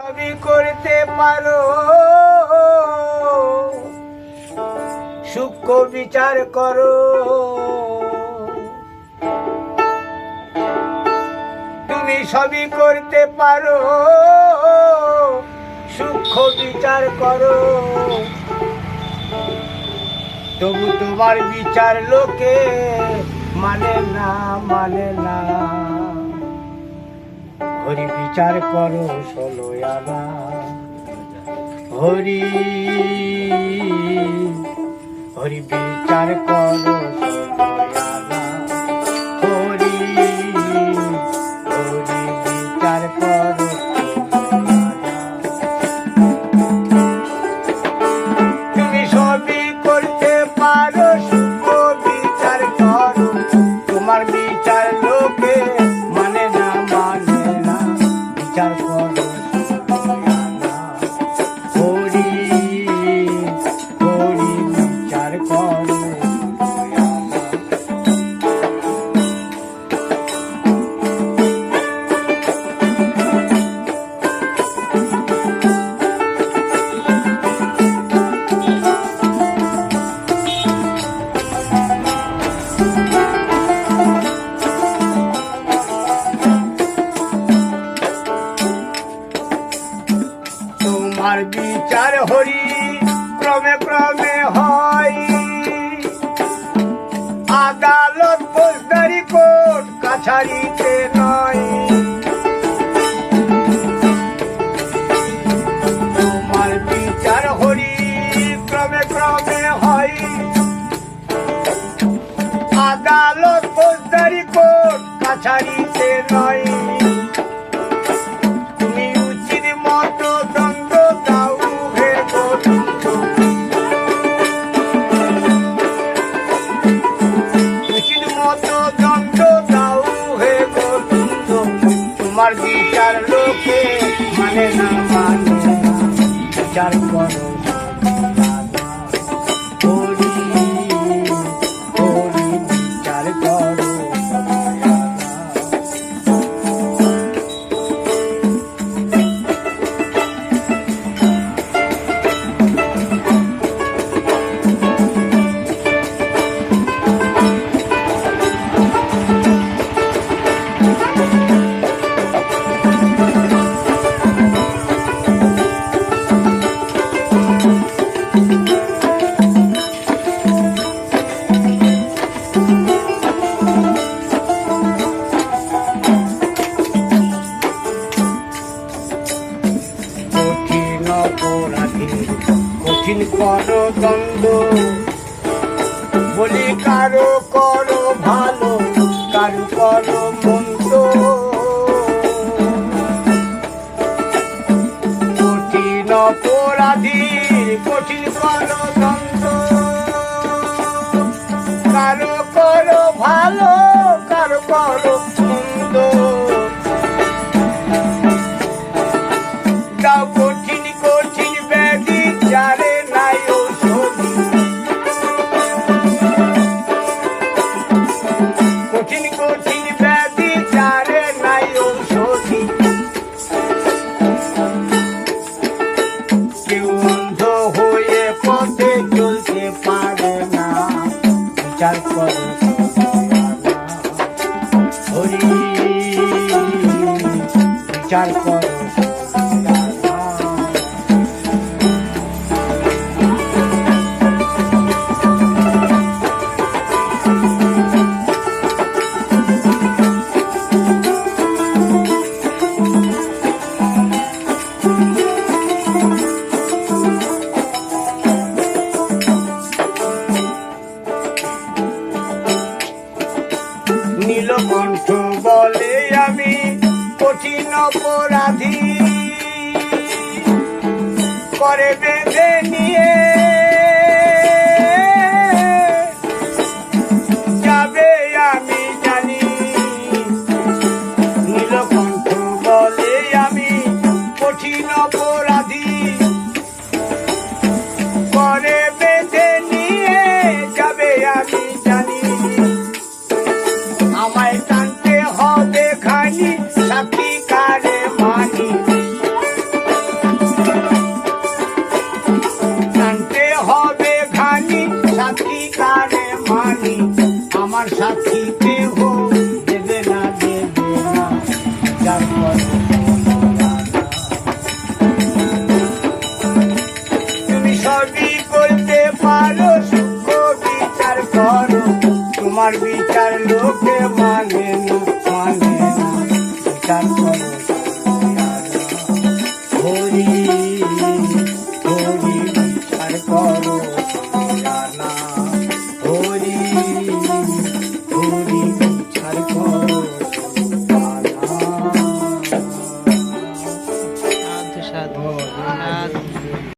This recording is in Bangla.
সবই করতে পারো, সূক্ষ্ম বিচার করো। তুমি সবই করতে পারো, সূক্ষ্ম বিচার করো। তবু তোমার বিচার লোকে মানে না, মানে না। হরি বিচার করো ষোলো আনা, হরি হরি বিচার করো ষোলো আনা, হরি হরি বিচার করো। তুমি সবই করতে পারো, সূক্ষ্ম বিচার করো। তোমার বিচার লোকে মানে না, মানে না। বিচার করো হরি হরি বিচার করো। তোমার বিচার হরি ক্রমে ক্রমে হয়, আদালত ফৌজদারি কোর্ট কাছারিতে নয়। তোমার বিচার হরি ক্রমে ক্রমে হয়, আদালত ফৌজদারি কোর্ট কাছারিতে নয়। তোমার বিচার লোকে মানে না, মানে না। বিচার করো হরি হরি বিচার করো। কঠিন করো দ্বন্দ্ব, বলি কারো করো ভালো, কারো করো মন্দ। কঠিন অপরাধীর কঠিন করো দ্বন্দ্ব, কারো করো ভালো, কারো করো মন্দ। যাও কঠিন কঠিন ব্যাধি যারে নাই ঔষধি, কঠিন কঠিন ব্যাধি যারে নাই ঔষধি। কেউ অন্ধ হয়ে পথে চলতে পারে না, বিচার করো হরি বিচার করো। নীলকণ্ঠ বলে আমি কঠিন অপরাধী, করে বেঁধে নিয়ে যাবে আমি জানি। নীলকণ্ঠ বলে আমি কঠিন অপরাধী, করে বেঁধে নিয়ে যাবে আমি জানি। আমায় টানতে হবে খানি, সাক্ষী কারে মানি। আমার সাথী কেহ দেবে না বিচার করো তুমি সবই করতে পারো সূক্ষ্ম বিচার করো তোমার বিচার লোকে মানে না বিচার করো